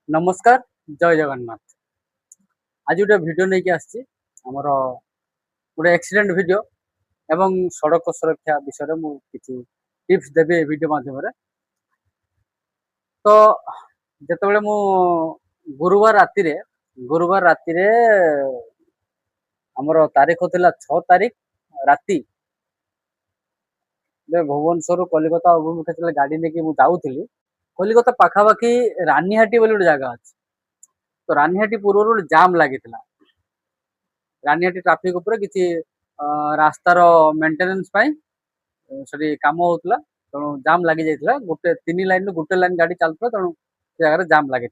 नमस्कार जय जगन्नाथ। आज गोटे भिडियो नहीं आसी आमर गोटे एक्सीडेंट वीडियो एवं सड़क सुरक्षा विषय में किसी टिप्स देवी वीडियो माध्यम तो जिते मु गुरुवार राति आमर तारीख थिला 6 तारीख राति भुवनेश्वर कलिकता अभिमुखे गाड़ी नहीं जाऊली कलिकता पाखापाखि रानीहाटी बोली गोटे जगह अच्छे तो रानीहाटी पूर्व गोटे जाम लगी रानीहाटी ट्राफिक उपर किसी रास्तार मेंटेनेंस से कम होता तेणु जाम लगी जाता गोटे 3 लाइन गोटे लाइन गाड़ी चलता तेणु से जगह जाम लगी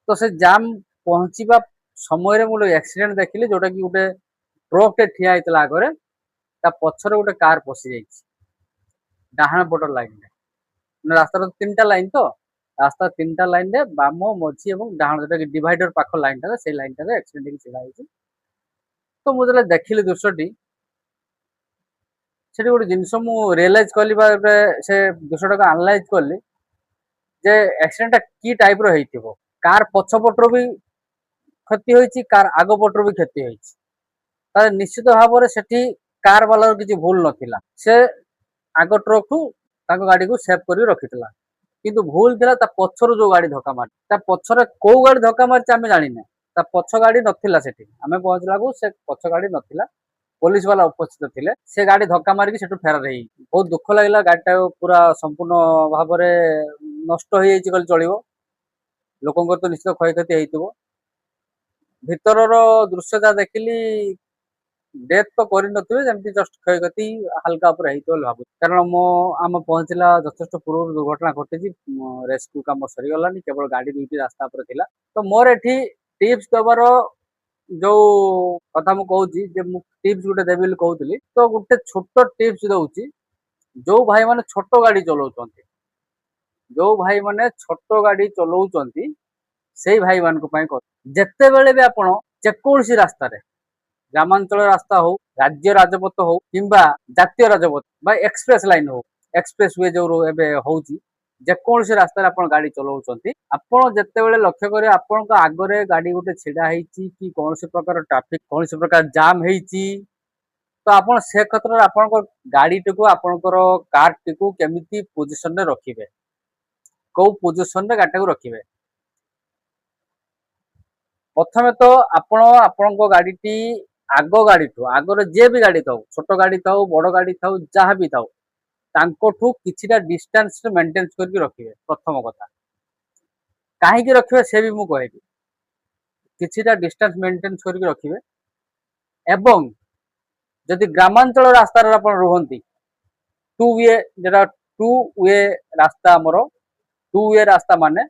तो से जाम पहुँचा समय मुझे एक्सीडेंट देखिली जोटा कि गोटे ट्रक टे ठिया होता आगे पछर गोटे कार पशि जा डाहाण पट लाइन रास्तार 3टा लाइन तो रास्ता 3टा लाइन रे बाम मझी और डाहाण जोटा डिवाइडर पाख लाइन से लाइन एक्सीडेंट छिड़ा तो मुझे देखिली दृश्यटी से गोटे जिनस रियलाइज कली से दृश्य टाक आनालाइज कली जे एक्सीडेंट की टाइप रो कार पछपटर भी क्षति होती कार आग पटर भी क्षति होती निश्चित भाव से कार वाला किसी भूल नथिला से आग ट्रक ठू गाड़ी को सेव कर रखी किंतु भूल थिला पछर जो गाड़ी धक्का मारी पछरे कौ गाड़ी धक्का मारी आम जानी पछ गाड़ी नथिला सेठी आम पहुंचला को से पछ गाड़ी नथिला पुलिस वाला उपस्थित थे से गाड़ी धक्का मारिक से फेरार हो बहुत दुख लगे गाड़ीटा पूरा संपूर्ण भाव नष्ट हो चलो लोक तो निश्चित क्षय क्षति हो भीतर दृश्य जहाँ देखिली डेथ तो करमती जस्ट क्षय क्षति हल्का भाव कारण मो आम पहुंचला यथेष पूर्व दुर्घटना घटी रेस्क्यू कम सरीगलानी केवल गाड़ी 2टी रास्ता पर थिला तो मोर एठी टिप्स देवार जो कथा मु कहूची जे मु टिप्स गुटे देबी कहूली तो गोटे छोट टिप्स दउची जो भाई माने छोट गाड़ी चलाउछंती जो भाई माने छोट गाड़ी चलाउछंती से भाई मान जेते बेले भी आपण जेकोसी रास्ता रे ग्रामांचल रास्ता हो राज्य राजपथ हो किंबा जातीय राजपथ बा एक्सप्रेस लाइन हो एक्सप्रेस वे जो एबे होउची जेकोसी रास्ता रे आपण गाड़ी चलाउछंती आपण जेते बेले लक्ष्य करे आपण का आगरे गाड़ी गोटे छिड़ा हेची कि कोनोसी प्रकार ट्रैफिक कोनोसी प्रकार जाम हेची तो आपण से क्षेत्र आपण गाड़ी टिको आपणकर कार टिको केमिति पोजीशन रे रखिबे को पोजीशन रे गाड़ी को रखिबे प्रथमे तो आपण गाड़ी आग गाड़ी आगर जे भी गाड़ी था छोट गाड़ी था बड़ गाड़ी था जहाँ भी था किछिटा डिस्टेंस मेंटेन करके रखिए प्रथम कथा कहीं रखिए से भी मुझे कहबी किछिटा डिस्टेंस मेंटेन करके रखिए एवं जदि ग्रामांचल रास्ता रुहंती टू वे रास्ता आमर 2 वे रास्ता माने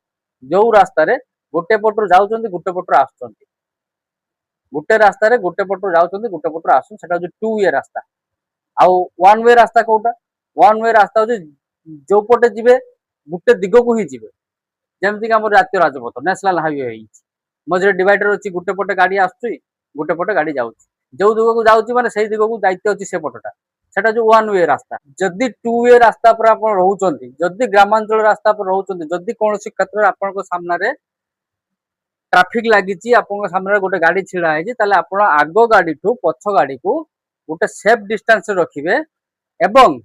जो रास्ता रे गोटे पटू जाऊँ गोटे पटू आसुँच गोटे रास्ता रे गोटे पटू जाऊँ गोटे पटू आसुँ से 2 वे रास्ता आउ 1 वे रास्ता कोटा 1 वे रास्ता हो जो पटे जी गोटे दिग को ही जी जमीक आम जातीय राजपथ नेशनल हाईवे मझे डिवाइडर अच्छी गोटे पटे गाड़ी आसुची गोटे पटे गाड़ी जाऊँ जो दिग को जाऊँगी माने से दिग को दायित्व अच्छी से पटटा सेटा जो 1 वे रास्ता जदि 2 वे रास्ता पर आप रोचंती जदि ग्रामांचल रास्ता पर रोचंती जदि कौन क्षेत्र में आपन सामने ट्रैफिक लगी आपन सामने गोटे गाड़ी छिड़ा है ताले आपण आगो गाड़ी ठू पछ गाड़ी को गोटे सेफ डिस्टेंस रखिबे एवं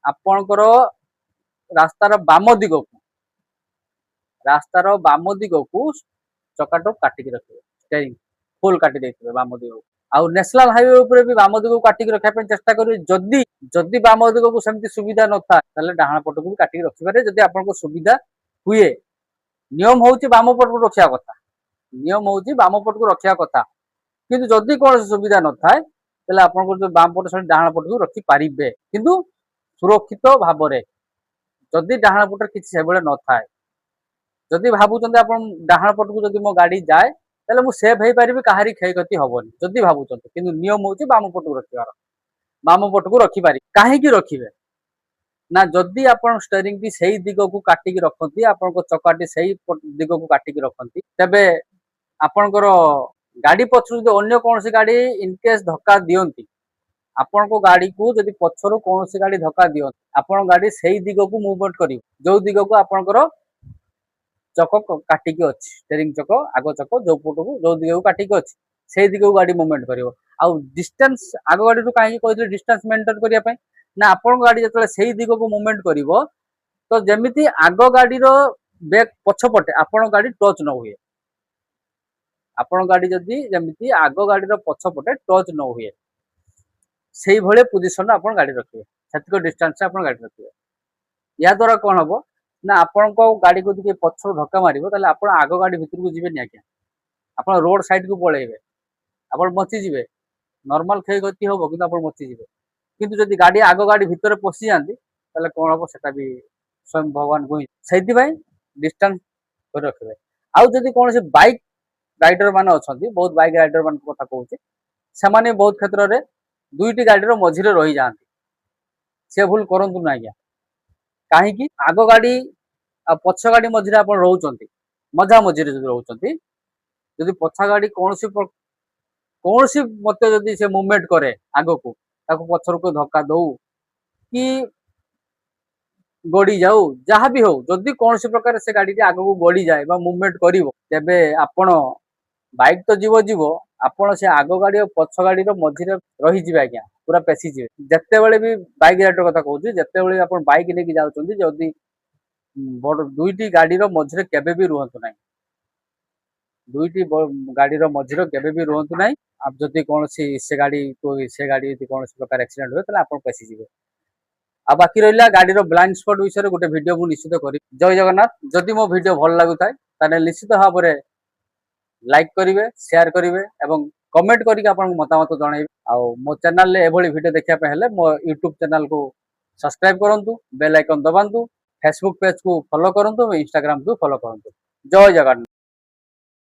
आपणकर रास्तार बाम दिग को चकाटो काटिक रखिबे स्टीयरिंग फुल काटी देथिबे बाम दिग आउ नेशनल हाईवे ऊपर भी बाम दिग को काटिक रखा चेष्टा करेंगे जदि जदि बाम दिग को सेमती सुविधा न था ताले डाहाण पट को भी काटिक रखिबारे जदि आपनको सुविधा हुए नियम होउची बाम पट को रखिया कथा नियम होउची बाम पट को रखिया कथा किंतु जदि कौन सुविधा न थाए ताले आपनको जो बाम पट से डाहाण पट को रखि पारिबे किंतु सुरक्षित भाव रे जदि डाहाण पट किछि सेबळे न थाए जदि भाबुचंते आपण डाहाण पट को जदि मो गाड़ी जाए ताले मु सेफ हेई पारिबे काहारी क्षय क्षति हबोनी जदि भाबुचंते किंतु नियम होउची बाम पट को रखिबार बाम पट को रखि पारि काहे की रखिबे ना जदि आपण स्टीयरिंग टी सही दिग को काटिक रखती आपण को चकाटी सही दिग को काटिक रखती तबे आपणकर गाड़ी पछरु जो अन्य कौन सी गाड़ी इनकेस धक्का दियंती आपण को गाड़ी को जदि पछरु कौन सी गाड़ी धक्का दियो आपण गाड़ी सेही दिग को मूवमेंट करियो जो दिग को आपणकर चक काटिकी अछि स्टीयरिंग चक आगो चक जो पटको जो दिग को काटिकी अछि सेही दिग को गाड़ी मूवमेंट करियो आ डिस्टेंस आगो गाड़ी रु काहे कहले डिस्टेंस मेंटेन करिया पय ना आपण गाड़ी जतले सेही दिग को मूवमेंट करिवो तो जेमिति आगो गाड़ी रो बैक पछपटे आपण गाड़ी टच न हुए आपण गाड़ी जदि जेमिति आगो गाड़ी रो पछपटे टच न हुए सेही भले पोजीशन आपण गाड़ी रखिए सेतिको डिस्टेंस आपण गाड़ी रखिए या द्वारा कोन हबो ना आपण को गाड़ी को दिके पछरो धक्का मारिबो ताले आपण आगो गाड़ी भितर को जिबे नि आके आपण रोड साइड को पळेबे आपण मची जिबे नॉर्मल क्षय गति हबो किंतु आपण मची जिबे किंतु जदि गाड़ी आगो गाड़ी भितर पसी जांती ताले कोन हबो सेटा भी स्वयं भगवान को सेति भाई डिस्टेंस कर रखबे आउ जदि कोन से बाइक राइडर माने अछंती बहुत बाइक राइडर मान कथा कहूची से माने बहुत क्षेत्र रे दुईटी गाड़ी रो मझिरे रही जांती से भूल करंतु ना आज्ञा काहे कि आगो गाड़ी आ पछ गाड़ी मझिरे आपण रहउचंती मझा मझिरे जदि रहउचंती जदि पछा गाड़ी कौन सी मते जदि से मूवमेंट करे आगो को ताको पछर को धक्का दउ कि गड़ी जाऊ जहाँ भी हो जदि कौन सी प्रकार से गाड़ी आगो को गड़ी जाए बा मूवमेंट करिवो तेबे आपण बाइक तो जीवो जीवो आपण से आगो गाड़ी और पछ गाड़ी रो मझिरे रही जिवे आज्ञा पूरा पेसी जिवे जत्ते बेले भी बाइक राइडर कथा कहूची जत्ते बेले आपण बाइक लेके जाउचंती जदि बड़ दुईटी गाड़ी रो मझिरे केबे भी रुहंतु नाही दुईटी गाड़ी रो मझिरे केबे भी रुहंतु नाही अब जदि कौन सी से गाड़ी यदि कौन सी प्रकार एक्सीडेंट हुए ताले आपण पेसी जिवे आ बाकी रहिला गाड़ी रो ब्लाइंड स्पॉट विषय रे गोटे वीडियो मु निश्चित करी जय जगन्नाथ जदि मो वीडियो भल लागुताय ताने निश्चित भाबरे लाइक करिवे शेयर करिवे एवं कमेंट करके आपन मतामत जणाइबे आ मो चैनल ले एभली वीडियो देखिया पे हेले मो YouTube चैनल को सब्सक्राइब करंतु बेल आइकन दबांतु फेसबुक पेज को फॉलो करंतु Instagram को फॉलो करंतु जय जगन्नाथ।